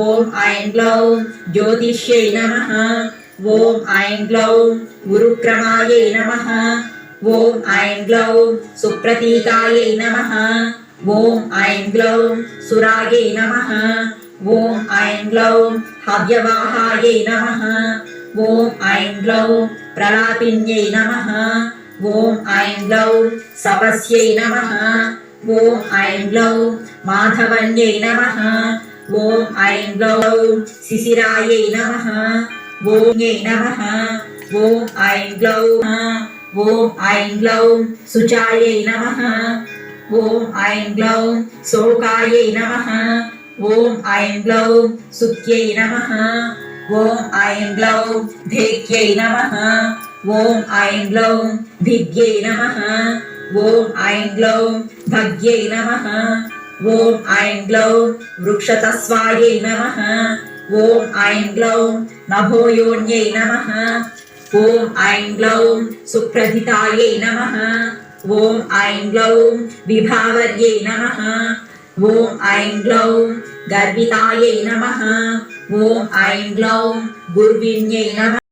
ॐ ऐं ग्लौं ज्योतिष्यै नमः ॐ ऐं ग्लौं गुरुक्रमायै नमः ॐ ऐं ग्लौं सुप्रतीकायै नमः ॐ ऐं ग्लौं सुरायै नमः ॐ ऐं ग्लौं हव्यवाहायै नमः ॐ ऐं ग्लौं प्रलापिन्यै नमः ॐ ऐं ग्लौं सपस्यै नमः ॐ ऐं ग्लौं माधवन्यै नमः ॐ ऐं ग्लौं शिशिरायै नमः ॐ नमः ॐ ऐं ग्लौं ॐ ऐं ग्लौं शुचायै नमः ॐ ऐं ग्लौं शोकायै नमः ॐ ऐं ग्लौं सुत्यै नमः ॐ ऐं ग्लौं भेक्यै नमः ॐ ऐं ग्लौं भिद्यै नमः ॐ ऐं ग्लौं भग्यै नमः ॐ ऐं ग्लौं वृक्षतस्वायै नमः ॐ ऐं ग्लौं नभोयोन्यै नमः ॐ ऐं ग्लौं सुप्रथितायै नमः ॐ ऐं ग्लौं विभावर्यै नमः ॐ ऐं ग्लौं गर्वितायै नमः ॐ ऐं ग्लौं गुर्विण्यै नमः।